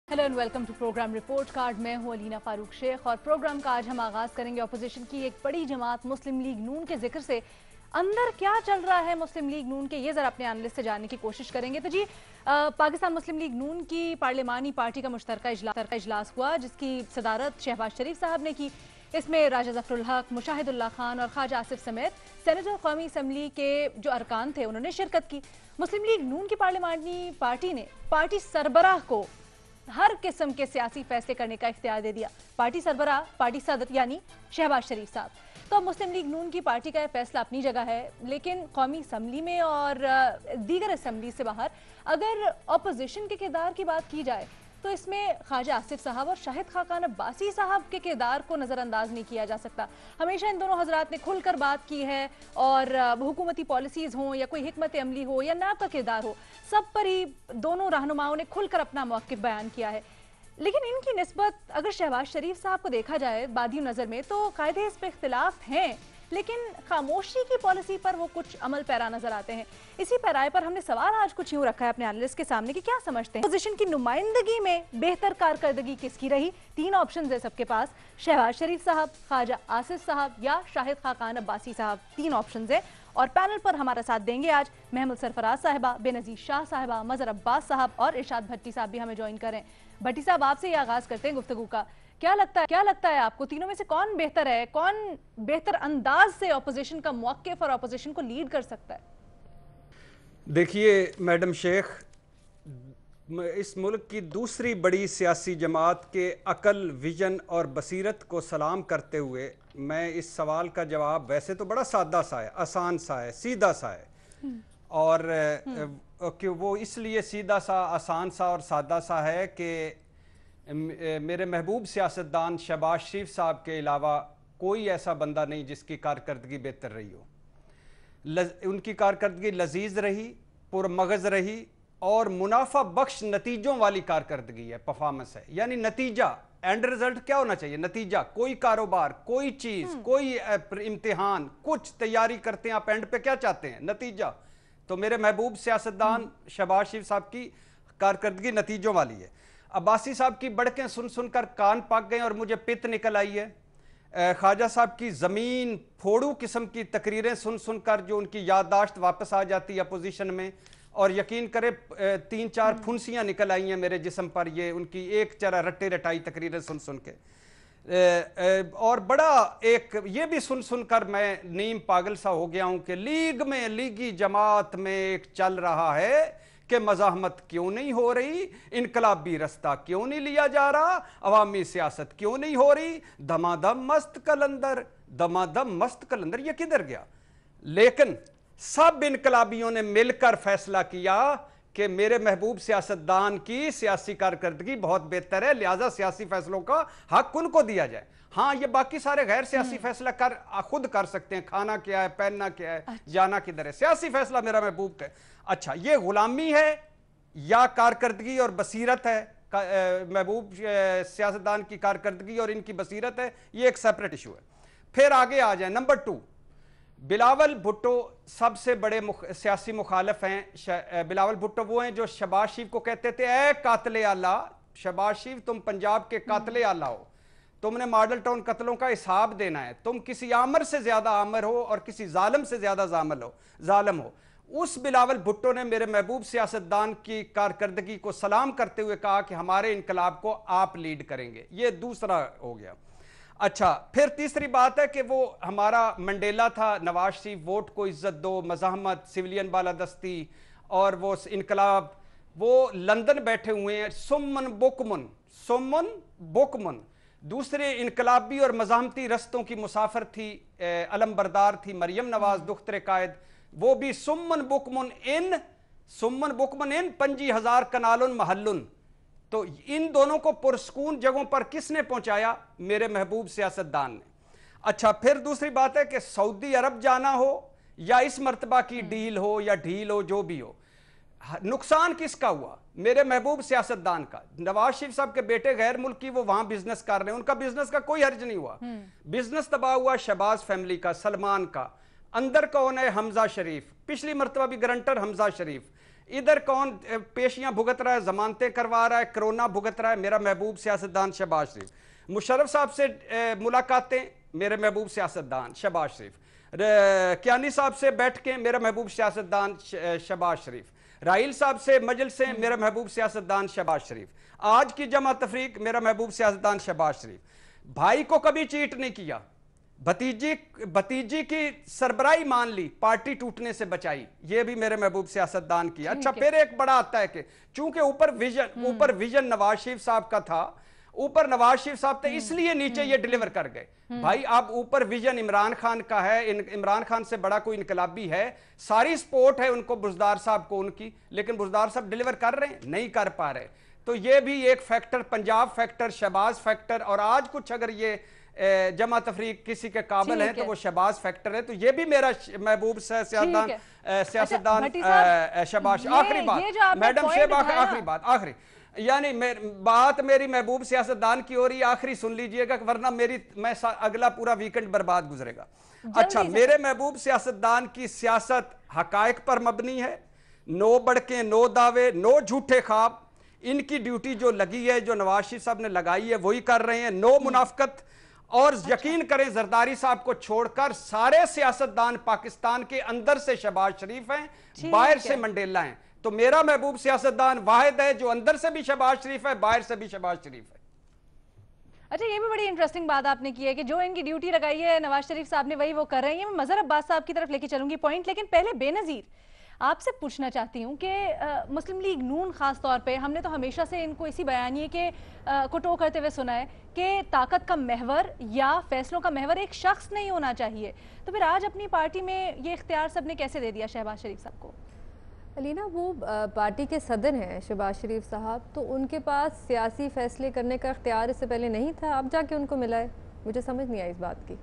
Hello and welcome to programme report card. मैं हूं अलीना फारूक शेख और प्रोग्राम का आज हम आगाज करेंगे अपोजिशन की एक बड़ी जमात मुस्लिम लीग नून के जिक्र से। अंदर क्या चल रहा है मुस्लिम लीग नून के, ये जरा अपने एनालिस्ट से जानने की कोशिश करेंगे। तो जी पाकिस्तान मुस्लिम लीग नून की पार्लिमानी पार्टी का मुश्तरका इजलास हुआ जिसकी सदारत शहबाज शरीफ साहब ने की। इसमें राजा जफरुल हक, मुशाहिदुल्लाह खान और ख्वाजा आसिफ समेत सेनेटर कौमी असम्बली के जो अरकान थे उन्होंने शिरकत की। मुस्लिम लीग नून की पार्लिमानी पार्टी ने पार्टी सरबराह को हर किस्म के सियासी फैसले करने का इख्तियार दे दिया। पार्टी सरबराह, पार्टी सदर यानी शहबाज शरीफ साहब। तो मुस्लिम लीग नून की पार्टी का यह फैसला अपनी जगह है, लेकिन कौमी असम्बली में और दीगर असम्बली से बाहर अगर अपोजिशन के किरदार की बात की जाए तो इसमें ख्वाजा आसिफ साहब और शाहिद खाकान अब्बासी साहब के किरदार को नज़रअंदाज नहीं किया जा सकता। हमेशा इन दोनों हजरात ने खुलकर बात की है और हुकूमती पॉलिसीज़ हों या कोई हिकमत अमली हो या नाब का किरदार हो, सब पर ही दोनों रहनुमाओं ने खुलकर अपना मौक़िफ़ बयान किया है। लेकिन इनकी निस्बत अगर शहबाज शरीफ साहब को देखा जाए बादी नज़र में तो कायदे इस पर इख्तिलाफ हैं, लेकिन खामोशी की पॉलिसी पर वो कुछ अमल पैरा नजर आते हैं। इसी पैराए पर हमने सवाल आज कुछ यूं रखा है अपने एनालिस्ट के सामने कि क्या समझते हैं अपोजिशन की नुमाइंदगी में बेहतर कारकर्दगी किसकी रही। तीन ऑप्शन है सबके पास, शहबाज शरीफ साहब, ख्वाजा आसिफ साहब या शाहिद खाकान अब्बासी साहब। तीन ऑप्शन है और पैनल पर हमारा साथ देंगे आज महमूद सरफराज साहिबा, बेनजीर शाह साहिबा, मजहर अब्बास साहब और इरशाद भट्टी साहब भी हमें ज्वाइन करें। भट्टी साहब, आपसे ये आगाज करते हैं गुफ्तगू का। क्या लगता है आपको तीनों में से कौन बेहतर है, कौन बेहतर अंदाज से अपोजिशन का मौक़िफ़ और अपोजिशन को लीड कर सकता है? देखिए मैडम शेख, इस मुल्क की दूसरी बड़ी सियासी जमात के अकल, विजन और बसीरत को सलाम करते हुए मैं इस सवाल का जवाब, वैसे तो बड़ा सादा सा है, आसान सा है, सीधा सा है और कि वो इसलिए सीधा सा, आसान सा और सादा सा है कि मेरे महबूब सियासतदान शहबाज शरीफ साहब के अलावा कोई ऐसा बंदा नहीं जिसकी कारकर्दगी बेहतर रही हो। उनकी कारकर्दगी लजीज रही, पुरमगज रही और मुनाफा बख्श नतीजों वाली कारकर्दगी है, परफॉर्मेंस है। यानी नतीजा, एंड रिजल्ट क्या होना चाहिए? नतीजा। कोई कारोबार, कोई चीज़, कोई इम्तिहान, कुछ तैयारी करते हैं आप, एंड पे क्या चाहते हैं? नतीजा। तो मेरे महबूब सियासतदान शहबाज शरीफ साहब की कारकर्दगी नतीजों वाली है। अब्बासी साहब की बड़कें सुन सुनकर कान पक गए और मुझे पित्त निकल आई है। ख्वाजा साहब की ज़मीन फोड़ू किस्म की तकरीरें सुन सुनकर जो उनकी याददाश्त वापस आ जाती है अपोजिशन में, और यकीन करे 3-4 फुंसियाँ निकल आई हैं मेरे जिस्म पर, ये उनकी एक चरा रट्टे रटाई तकरीरें सुन सुन के। और बड़ा एक ये भी सुन सुनकर मैं नीम पागल सा हो गया हूँ कि लीग में, लीगी जमात में एक चल रहा है कि मज़ाहमत क्यों नहीं हो रही, इनकलाबी रास्ता क्यों नहीं लिया जा रहा, अवामी सियासत क्यों नहीं हो रही, दमादम मस्त कलंदर, दमादम मस्त कलंदर, ये किधर गया? लेकिन सब इनकलाबियों ने मिलकर फैसला किया कि मेरे महबूब सियासतदान की सियासी कारकर्दगी बहुत बेहतर है, लिहाजा सियासी फैसलों का हक उनको दिया जाए। हाँ, ये बाकी सारे गैर सियासी फैसला खुद कर सकते हैं, खाना क्या है, पहनना क्या है, जाना किधर है। सियासी फैसला मेरा महबूब का। अच्छा, ये गुलामी है या कारकर्दगी और बसीरत है? महबूब सियासतदान की कारकर्दगी और इनकी बसीरत है, ये एक सेपरेट इशू है। फिर आगे आ जाए, नंबर 2, बिलावल भुट्टो सबसे बड़े सियासी मुखालिफ हैं। बिलावल भुट्टो वो हैं जो शहबाज शरीफ को कहते थे, ए कातले आला, शहबाज शरीफ तुम पंजाब के कातले आला हो, तुमने मॉडल टाउन कत्लों का हिसाब देना है, तुम किसी आमर से ज्यादा आमर हो और किसी जालिम से ज्यादा जालिम हो। उस बिलावल भुट्टो ने मेरे महबूब सियासतदान की कारकर्दगी को सलाम करते हुए कहा कि हमारे इनकलाब को आप लीड करेंगे। ये दूसरा हो गया। अच्छा, फिर तीसरी बात है कि वो हमारा मंडेला था, नवाज शरीफ, वोट को इज्जत दो, मज़ाहमत, सिविलियन बालादस्ती और वो इनकलाब। वो लंदन बैठे हुए हैं, सुमन बुकमन दूसरे इनकलाबी और मज़ाहमती रस्तों की मुसाफिर थी, अलमबरदार थी मरियम नवाज दुख्तरे कायद, वो भी सुमन बुकमन इन 25,000 कनालुन महल्लुन। तो इन दोनों को पुरस्कून जगहों पर किसने पहुंचाया? मेरे महबूब सियासतदान ने। अच्छा, फिर दूसरी बात है कि सऊदी अरब जाना हो या इस मर्तबा की डील हो या ढील हो, जो भी हो, नुकसान किसका हुआ? मेरे महबूब सियासतदान का। नवाज शरीफ साहब के बेटे गैर मुल्की, वो वहां बिजनेस कर रहे हैं, उनका बिजनेस का कोई हर्ज नहीं हुआ। बिजनेस तबाह हुआ शहबाज फैमिली का, सलमान का। अंदर कौन है? हमजा शरीफ, पिछली मरतबा भी गारंटर हमजा शरीफ। इधर कौन पेशियां भुगत रहा है, जमानतें करवा रहा है, कोरोना भुगत रहा है? मेरा महबूब सियासतदान शहबाज शरीफ। मुशर्रफ साहब से मुलाकातें, मेरे महबूब सियासतदान शहबाज शरीफ। कियानी साहब से बैठ के, मेरा महबूब सियासतदान शहबाज शरीफ। राहील साहब से मजलिसें, मेरा महबूब सियासतदान शहबाज शरीफ। आज की जमा तफरीक, मेरा महबूब सियासतदान शहबाज शरीफ। भाई को कभी चीट नहीं किया, भतीजी की सरबराही मान ली, पार्टी टूटने से बचाई, ये भी मेरे महबूब सियासतदान की। अच्छा, फिर एक बड़ा आता है कि चूंकि ऊपर विजन नवाज शरीफ साहब का था, ऊपर नवाज शरीफ साहब थे, इसलिए नीचे ये डिलीवर कर गए। भाई अब ऊपर विजन इमरान खान का है, इमरान खान से बड़ा कोई इनकलाबी है, सारी सपोर्ट है उनको, बुजदार साहब को उनकी, लेकिन बुजदार साहब डिलीवर कर रहे हैं, नहीं कर पा रहे। तो ये भी एक factor, Punjab factor, Shahbaz factor, और आज कुछ अगर ये जमा तफरीक किसी के काबिल है तो वो शहबाज फैक्टर है। तो ये भी मेरा महबूब सियासतदान शहबाज। आखिरी बात मैडम शेबा, आखिरी बात, आखिरी यानी बात मेरी महबूब सियासतदान की हो रही है, आखिरी सुन लीजिएगा, वरना मैं अगला पूरा वीकेंड बर्बाद गुजरेगा। अच्छा, मेरे महबूब सियासतदान की सियासत हकायक पर मबनी है, नो बड़के, नो दावे, नो झूठे ख्वाब। इनकी ड्यूटी जो लगी है, जो नवाज शरीफ साहब ने लगाई है, वही कर रहे हैं, नो मुनाफकत। और यकीन करें, जरदारी साहब को छोड़कर सारे सियासतदान पाकिस्तान के अंदर से शहबाज शरीफ हैं, बाहर से मंडेला हैं। तो मेरा महबूब सियासतदान वाहिद है जो अंदर से भी शहबाज शरीफ है, बाहर से भी शहबाज शरीफ है। अच्छा, ये भी बड़ी इंटरेस्टिंग बात आपने की है कि जो इनकी ड्यूटी लगाई है नवाज शरीफ साहब ने, वही वो कर रहे हैं। मैं मजहर अब्बास साहब की तरफ लेके चलूंगी पॉइंट, लेकिन पहले बेनज़ीर आपसे पूछना चाहती हूँ कि मुस्लिम लीग नून खास तौर पे, हमने तो हमेशा से इनको इसी बयानिए के को टो करते हुए सुना है कि ताकत का महवर या फैसलों का महवर एक शख्स नहीं होना चाहिए। तो फिर आज अपनी पार्टी में ये इख्तियार सबने कैसे दे दिया शहबाज शरीफ साहब को? अलीना, वो पार्टी के सदर हैं शहबाज शरीफ साहब, तो उनके पास सियासी फैसले करने का इख्तियार इससे पहले नहीं था, अब जाके उनको मिला है। मुझे समझ नहीं आई इस बात की।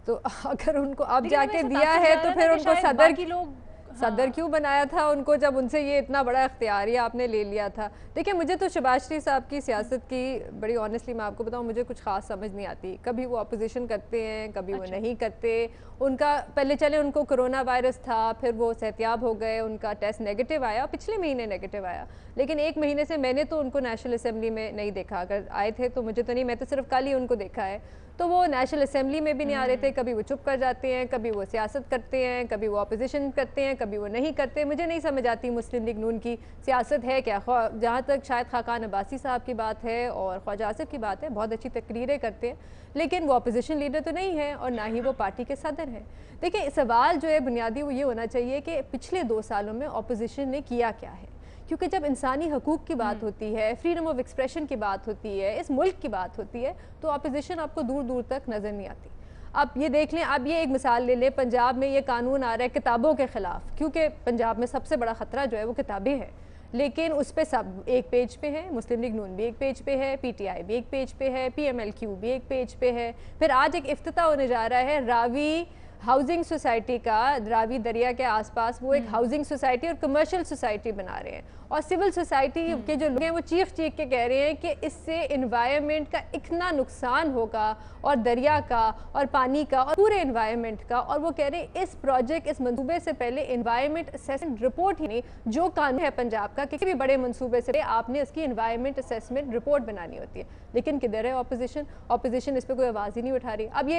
तो अगर उनको अब जाके दिया है तो फिर उनको सदर क्यों बनाया था उनको, जब उनसे ये इतना बड़ा इख्तियार ही आपने ले लिया था? देखिए, मुझे तो शहबाज शरीफ साहब की सियासत की बड़ी ऑनेस्टली मैं आपको बताऊं, मुझे कुछ खास समझ नहीं आती। कभी वो अपोजिशन करते हैं, कभी वो नहीं करते। उनका पहले चले उनको कोरोना वायरस था, फिर वो सेहतियाब हो गए, उनका टेस्ट नेगेटिव आया, पिछले महीने नेगेटिव आया, लेकिन एक महीने से मैंने तो उनको नेशनल असेंबली में नहीं देखा। अगर आए थे तो मुझे तो नहीं, मैं तो सिर्फ कल ही उनको देखा है। तो वो नेशनल असेंबली में भी नहीं आ रहे थे, कभी वो चुप कर जाते हैं, कभी वो सियासत करते हैं, कभी वो अपोजिशन करते हैं, कभी वो नहीं करते। मुझे नहीं समझ आती मुस्लिम लीग नून की सियासत है क्या। जहाँ तक शायद खाकान अब्बासी साहब की बात है और ख्वाजा आसिफ की बात है, बहुत अच्छी तकरीरें करते हैं, लेकिन वो अपोजिशन लीडर तो नहीं है और ना ही वो पार्टी के सदर हैं। देखिए, सवाल जो है बुनियादी वो ये होना चाहिए कि पिछले 2 सालों में अपोजिशन ने किया क्या है, क्योंकि जब इंसानी हकूक़ की बात होती है, फ्रीडम ऑफ एक्सप्रेशन की बात होती है, इस मुल्क की बात होती है, तो अपोजिशन आपको दूर दूर तक नज़र नहीं आती। आप ये देख लें, आप ये एक मिसाल ले लें, पंजाब में ये कानून आ रहा है किताबों के ख़िलाफ़, क्योंकि पंजाब में सबसे बड़ा ख़तरा जो है वो किताबें हैं, लेकिन उस पर सब एक पेज पे है, मुस्लिम लीग नून भी एक पेज पे है, PTI भी एक पेज पे है, PMLQ भी एक पेज पे है। फिर आज एक इफ्तिताह होने जा रहा है रावी हाउसिंग सोसाइटी का, रावी दरिया के आसपास वो एक हाउसिंग सोसाइटी और कमर्शियल सोसाइटी बना रहे हैं, और सिविल सोसाइटी के जो लोग हैं वो चीख के कह रहे हैं कि इससे इन्वायरमेंट का इतना नुकसान होगा, और दरिया का और पानी का और पूरे इन्वायरमेंट का। और वो कह रहे हैं इस प्रोजेक्ट, इस मंसूबे से पहले इन्वायरमेंट असेसमेंट रिपोर्ट ही नहीं, जो कानून है पंजाब का, किसी भी बड़े मंसूबे से आपने इसकी इन्वायरमेंट असेसमेंट रिपोर्ट बनानी होती है, लेकिन किधर है ऑपोजिशन इस पर कोई आवाज़ ही नहीं उठा रही। अब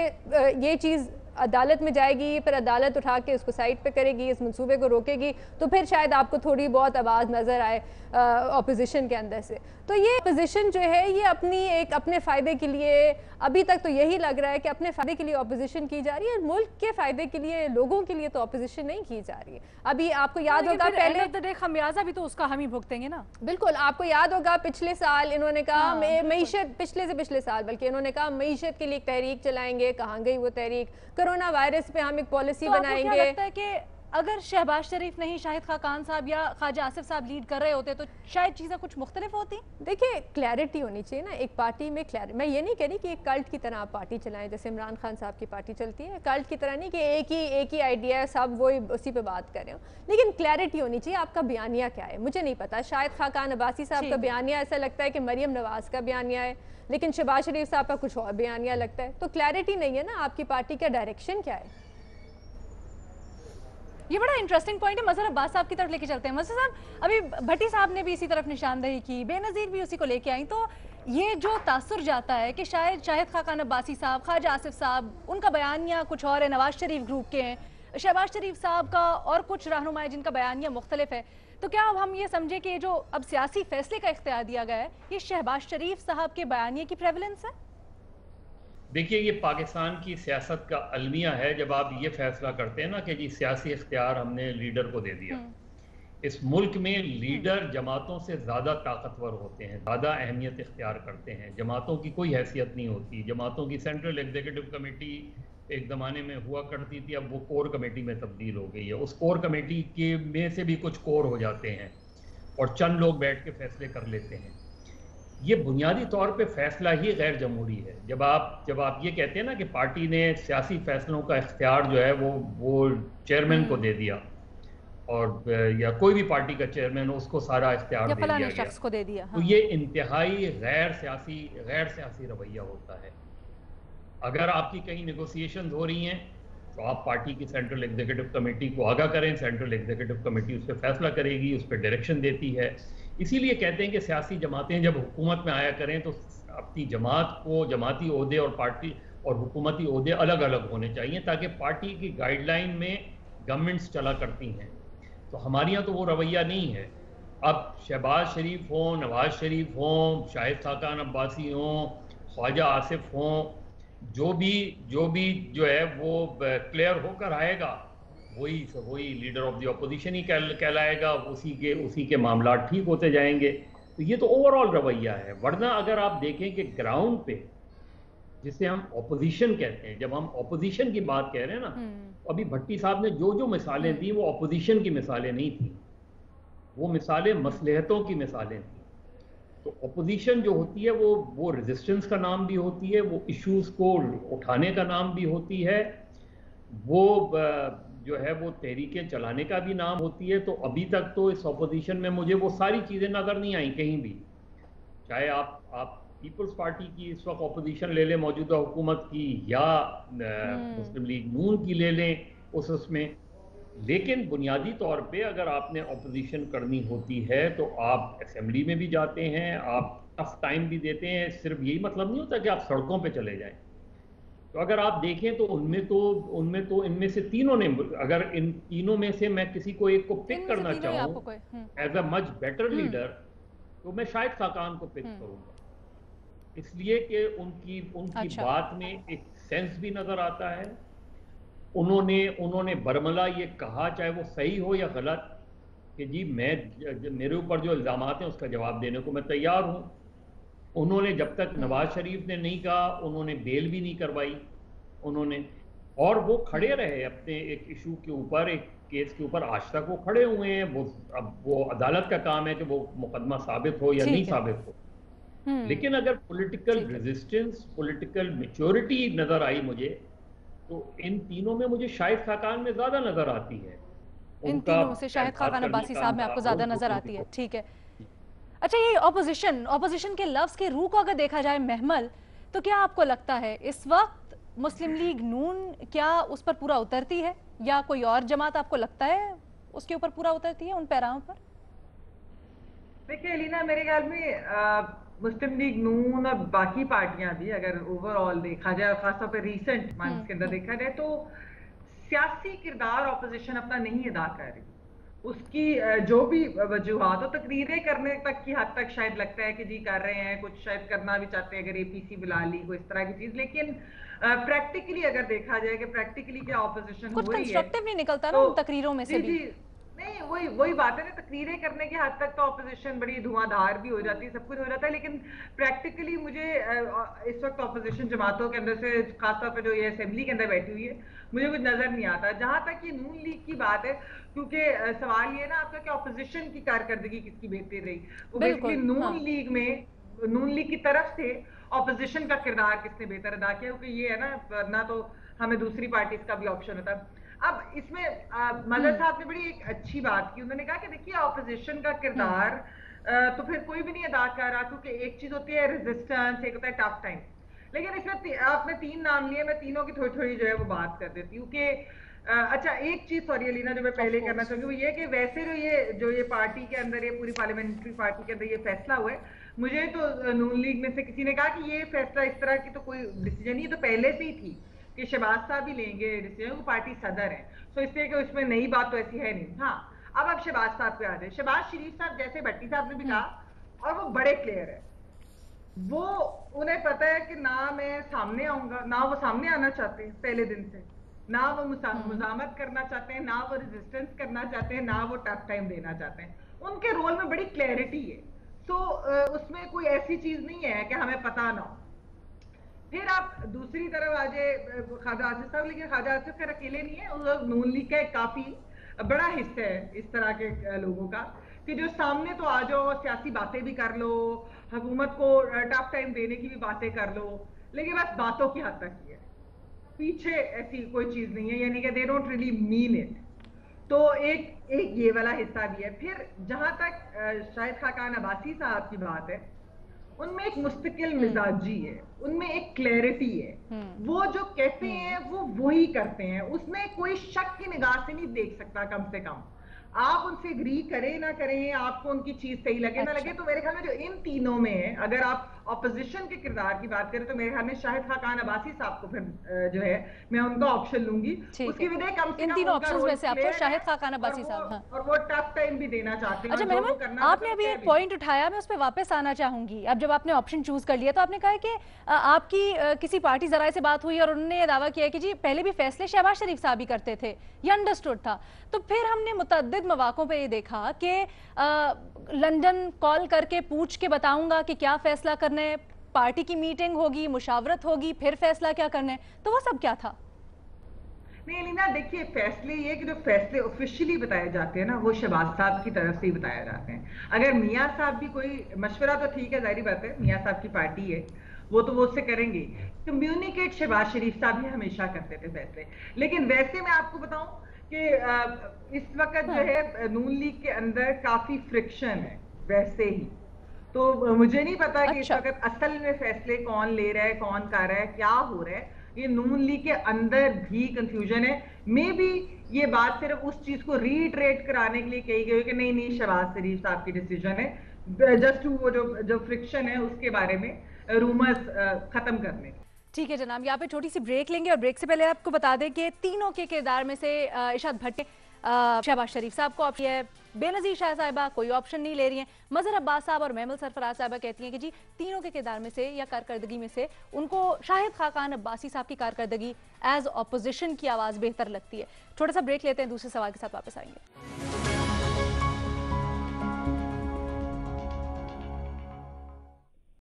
ये चीज़ अदालत में जाएगी, फिर अदालत उठा के उसको साइड पे करेगी, इस मंसूबे को रोकेगी, तो फिर शायद आपको थोड़ी बहुत आवाज़ नज़र आए ऑपोजिशन के अंदर से। तो ये ऑपोजिशन जो है ये अपने फ़ायदे के लिए, अभी तक तो यही लग रहा है कि अपने फ़ायदे के लिए ऑपोजिशन की जा रही है, मुल्क के फ़ायदे के लिए, लोगों के लिए तो ऑपोजिशन नहीं की जा रही है। अभी आपको याद होगा पहले खमियाजा भी तो उसका हम ही भुगतेंगे ना। बिल्कुल, आपको याद होगा पिछले साल इन्होंने कहा मईशत, पिछले साल बल्कि इन्होंने कहा मईशत के लिए एक तहरीक चलाएंगे, कहाँ गई वो तहरीक? कोरोना वायरस पे हम एक पॉलिसी बनाएंगे। क्या लगता है कि अगर शहबाज शरीफ नहीं, शाहिद खाकान साहब या ख्वाजा आसिफ साहब लीड कर रहे होते तो शायद चीज़ें कुछ मुख्तलिफ होती? देखिए, क्लैरिटी होनी चाहिए ना एक पार्टी में। मैं ये नहीं कह रही कि एक कल्ट की तरह आप पार्टी चलाएं, जैसे इमरान खान साहब की पार्टी चलती है, कल्ट की तरह नहीं कि एक ही आइडिया है, सब वही उसी पे बात कर रहे हो, लेकिन क्लैरिटी होनी चाहिए आपका बयानिया क्या है। मुझे नहीं पता, शायद खाकान अब्बासी साहब का बयानिया ऐसा लगता है कि मरियम नवाज का बयानिया है, लेकिन शहबाज शरीफ साहब का कुछ और बयानिया लगता है। तो क्लैरिटी नहीं है ना आपकी पार्टी का डायरेक्शन क्या है। ये बड़ा इंटरेस्टिंग पॉइंट है। मजहर अब्बास साहब की तरफ लेके चलते हैं। मजहर साहब, अभी भट्टी साहब ने भी इसी तरफ निशानदही की, बेनज़ीर भी उसी को लेके आई, तो ये जो तासुर जाता है कि शायद शाहिद खाकान अब्बासी साहब, ख्वाजा आसिफ साहब, उनका बयानिया कुछ और है, नवाज शरीफ ग्रुप के हैं, शहबाज शरीफ साहब का और कुछ रहनुमाएं जिनका बयानिया मुख्तलिफ है, तो क्या अब हम ये समझे कि जो अब सियासी फैसले का इख्तियार दिया गया है ये शहबाज शरीफ साहब के बयानिए की प्रेवलेंस है? देखिए, ये पाकिस्तान की सियासत का अलमिया है जब आप ये फैसला करते हैं ना कि जी सियासी इख्तियार हमने लीडर को दे दिया। इस मुल्क में लीडर जमातों से ज़्यादा ताकतवर होते हैं, ज़्यादा अहमियत इख्तियार करते हैं। जमातों की कोई हैसियत नहीं होती। जमातों की सेंट्रल एग्जीक्यूटिव कमेटी एक ज़माने में हुआ करती थी, अब वो कोर कमेटी में तब्दील हो गई है। उस कोर कमेटी के में से भी कुछ कोर हो जाते हैं और चंद लोग बैठ के फैसले कर लेते हैं। ये बुनियादी तौर पे फैसला ही गैर जमहूरी है। जब आप ये कहते हैं ना कि पार्टी ने सियासी फैसलों का इख्तियार जो है वो चेयरमैन को दे दिया, और या कोई भी पार्टी का चेयरमैन हो उसको सारा इख्तियार दे दिया गया, शख्स को दे दिया, तो ये इंतहाई गैर सियासी रवैया होता है। अगर आपकी कहीं नेगोशिएशंस हो रही हैं तो आप पार्टी की सेंट्रल एग्जीक्यूटिव कमेटी को आगाह करें, सेंट्रल एग्जीक्यूटिव कमेटी उस पर फैसला करेगी, उस पर डायरेक्शन देती है। इसीलिए कहते हैं कि सियासी जमातें जब हुकूमत में आया करें तो अपनी जमात को जमाती ओहदे और पार्टी और हुकूमती ओहदे अलग अलग होने चाहिए, ताकि पार्टी की गाइडलाइन में गवर्नमेंट्स चला करती हैं। तो हमारे यहाँ तो वो रवैया नहीं है। अब शहबाज शरीफ हों, नवाज शरीफ हों, शाहिद खाकान अब्बासी हों, ख्वाजा आसिफ हों, जो भी जो है वो क्लियर होकर आएगा वही लीडर ऑफ द अपोजिशन ही कहलाएगा, उसी के मामला ठीक होते जाएंगे। तो ये तो ओवरऑल रवैया है। वरना अगर आप देखें कि ग्राउंड पे जिसे हम अपोजिशन कहते हैं, जब हम अपोजिशन की बात कह रहे हैं ना, तो अभी भट्टी साहब ने जो मिसालें दी वो अपोजिशन की मिसालें नहीं थी, वो मिसालें मसलहतों की मिसालें थी। तो अपोजिशन जो होती है वो रेजिस्टेंस का नाम भी होती है, वो इश्यूज को उठाने का नाम भी होती है, वो जो है वो तहरीकें चलाने का भी नाम होती है। तो अभी तक तो इस अपोजिशन में मुझे वो सारी चीज़ें नज़र नहीं आई कहीं भी। चाहे आप पीपल्स पार्टी की इस वक्त अपोजिशन ले लें मौजूदा हुकूमत की, या मुस्लिम लीग नून की ले लें उसमें, लेकिन बुनियादी तौर पे अगर आपने अपोजिशन करनी होती है तो आप असेंबली में भी जाते हैं, आप टफ टाइम भी देते हैं। सिर्फ यही मतलब नहीं होता कि आप सड़कों पे चले जाएं। तो अगर आप देखें तो उनमें तो इनमें से तीनों ने, अगर इन तीनों में से मैं किसी को एक को पिक करना चाहूँ as a much better leader, तो मैं शाहिद खाकान को पिक करूंगा, इसलिए कि उनकी बात में एक सेंस भी नजर आता है। उन्होंने बरमला ये कहा, चाहे वो सही हो या गलत, कि जी मेरे ऊपर जो इल्जामात हैं उसका जवाब देने को मैं तैयार हूं। उन्होंने जब तक नवाज शरीफ ने नहीं कहा, उन्होंने बेल भी नहीं करवाई उन्होंने, और वो खड़े रहे अपने एक इशू के ऊपर, एक केस के ऊपर, आज तक वो खड़े हुए हैं। अब वो अदालत का काम है कि वो मुकदमा साबित हो या नहीं साबित हो। लेकिन अगर पॉलिटिकल रेजिस्टेंस, पॉलिटिकल मैच्योरिटी नजर आई मुझे, तो इन तीनों में मुझे शाहिद खाकान में ज्यादा नजर आती है। इन तीनों से शाहिद खाकान अब्बासी साहब में आपको ज्यादा नजर आती है, ठीक है। अच्छा, ये ऑपोजिशन के लफ्ज के रूह को अगर देखा जाए महमल, तो क्या आपको लगता है इस वक्त मुस्लिम लीग नून क्या उस पर पूरा उतरती है, या कोई और जमात आपको लगता है उसके ऊपर पूरा उतरती है, उन पैराओं पर? देखिए एलिना, मेरे ख्याल में मुस्लिम लीग नून और बाकी पार्टियां भी अगर ओवरऑल देखा जाए, खासतौर पर रीसेंट मंथ्स के अंदर देखा जाए, तो सियासी किरदार ऑपोजिशन अपना नहीं अदा कर रही। उसकी जो भी वजूहात हो, तकरीरें करने तक की हद तक शायद लगता है कि जी कर रहे हैं, कुछ शायद करना भी चाहते हैं, अगर एपीसी बुला ली, कोई इस तरह की चीज। लेकिन प्रैक्टिकली अगर देखा जाए कि प्रैक्टिकली क्या ऑपोजिशन हो रही है, कुछ कंस्ट्रक्टिव नहीं निकलता ना उन तकरीरों में से भी। नहीं, वही बात है ना, तकरीरें करने की हद तक तो ऑपोजिशन बड़ी धुआंधार भी हो जाती है, सब कुछ हो जाता है, लेकिन प्रैक्टिकली मुझे इस वक्त ऑपोजिशन जमातों के अंदर से, खासतौर पर जो ये असेंबली के अंदर बैठी हुई है, मुझे कुछ नजर नहीं आता। जहां तक ये नून लीग की बात है, क्योंकि सवाल ये ना आपका कि ऑपोजिशन की कारकर्दगी किसकी बेहतर रही, वो बेसिकली नून लीग में, नून लीग की तरफ से ऑपोजिशन का किरदार किसने बेहतर अदा किया, क्योंकि ये है ना, वरना तो हमें दूसरी पार्टीज का भी ऑप्शन होता। अब इसमें मदर साहब ने बड़ी एक अच्छी बात की, उन्होंने कहा कि देखिए ऑपोजिशन का किरदार तो फिर कोई भी नहीं अदा कर रहा, क्योंकि एक चीज होती है रेजिस्टेंस, एक होता है टफ टाइम। लेकिन इसमें आपने 3 नाम लिए, मैं तीनों की थोड़ी थोड़ी जो है वो बात कर देती हूँ कि अच्छा एक चीज सॉरी अलीना जो मैं पहले करना चाहूंगी वो ये कि वैसे जो ये पार्टी के अंदर, ये पूरी पार्लियामेंट्री पार्टी के अंदर ये फैसला हुआ है, मुझे तो नून लीग में से किसी ने कहा कि ये फैसला इस तरह की तो कोई डिसीजन ही तो पहले से ही थी कि शहबाज साहब ही लेंगे डिसीजन, वो पार्टी सदर है, तो इसलिए कि उसमें नई बात तो ऐसी है नहीं। हाँ, अब शहबाज साहब पे आ जाए। शहबाज शरीफ साहब, जैसे भट्टी साहब ने भी कहा, और वो बड़े क्लियर है, वो उन्हें पता है कि ना मैं सामने आऊंगा, ना वो सामने आना चाहते हैं पहले दिन से, ना वो मुजामत करना चाहते हैं, ना वो रेजिस्टेंस करना चाहते हैं, ना वो टफ टाइम देना चाहते हैं। उनके रोल में बड़ी क्लैरिटी है, तो उसमें कोई ऐसी चीज नहीं है कि हमें पता ना हो। फिर आप दूसरी तरफ आ जाए ख्वाजा आसिफ साहब, लेकिन ख्वाजा आसिफ खैर अकेले नहीं है, नून लीग का एक काफी बड़ा हिस्सा है इस तरह के लोगों का कि जो सामने तो आ जाओ, सियासी बातें भी कर लो, हुकूमत को टफ टाइम देने की भी बातें कर लो, लेकिन बस बातों की हद तक ही है, पीछे ऐसी कोई चीज नहीं है, यानी कि they don't really mean it. तो एक ये वाला हिस्सा भी है। फिर जहां तक शाहिद खाकान अब्बासी साहब की बात है, उनमें एक मुस्तकिल मिजाजी है, उनमें एक क्लैरिटी है, वो जो कहते हैं वो वही करते हैं, उसमें कोई शक की निगाह से नहीं देख सकता। कम से कम आप उनसे एग्री करें ना करें, आपको उनकी चीज सही लगे ना लगे, तो मेरे ख्याल में जो इन तीनों में है, अगर आप ऑपोजिशन के किरदार की बात करें तो मेरे ख्याल में शाहिद खाकान अब्बासी साहब को फिर जो है मैं उनका ऑप्शन लूंगी। उसकी वजह कम से इन कम तीनों ऑप्शंस में से आपको शाहिद खाकान अब्बासी साहब, और वो टफ टाइम भी देना चाहते हैं। अच्छा मेहमान, आपने अभी एक पॉइंट उठाया, मैं उस पर वापस आना चाहूंगी। अब जब आपने ऑप्शन चूज कर लिया तो आपने कहा कि आपकी किसी पार्टी जराए से बात हुई और उन्होंने ये दावा किया कि जी पहले भी फैसले शहबाज शरीफ साहब ही करते थे, ये अंडरस्टूड था। तो फिर हमने मुतअद्दिद मौक़ों पे ये देखा कि लंदन कॉल करके पूछ के बताऊंगा कि क्या फैसला करना है, पार्टी की मीटिंग होगी, मुशावरत होगी, फिर फैसला क्या करना है, तो वो सब क्या था? नहीं लीना, देखिए फैसले ये कि जो फैसले ऑफिशियली बताए जाते हैं ना, वो शहबाज साहब की तरफ से ही बताए जाते हैं। अगर मियाँ साहब भी कोई मशवरा, तो ठीक है, जाहिर बात है मियाँ साहब की पार्टी है, वो तो वो उससे करेंगे, कम्युनिकेट शहबाज शरीफ साहब ही हमेशा करते थे फैसले। लेकिन वैसे मैं आपको बताऊं कि इस वक्त जो है नून लीग के अंदर काफी फ्रिक्शन है वैसे ही, तो मुझे नहीं पता कि इस वक्त असल में फैसले कौन ले रहा है, कौन कर रहा है, क्या हो रहा है। ये नून लीग के अंदर भी कंफ्यूजन है। मे बी ये बात सिर्फ उस चीज को रीट्रेट कराने के लिए कही गई कि नहीं शहबाज शरीफ साहब की डिसीजन है, जस्ट टू वो जो फ्रिक्शन है उसके बारे में रूमर्स खत्म करने। ठीक है जनाब, यहाँ पे छोटी सी ब्रेक लेंगे और ब्रेक से पहले आपको बता दें कि तीनों के किरदार में से इशाद भट्टी शहबाज शरीफ साहब को ऑप्शन है, बेनज़ीर शाह साहिबा कोई ऑप्शन नहीं ले रही हैं, मज़हर अब्बास साहब और महमूद सरफराज साहिबा कहती हैं कि जी तीनों के किरदार में से या कारकर्दगी में से उनको शाहिद खाकान अब्बासी साहब की कारकर्दगी एज ऑपोजिशन की आवाज़ बेहतर लगती है। छोटा सा ब्रेक लेते हैं, दूसरे सवाल के साथ वापस आएंगे।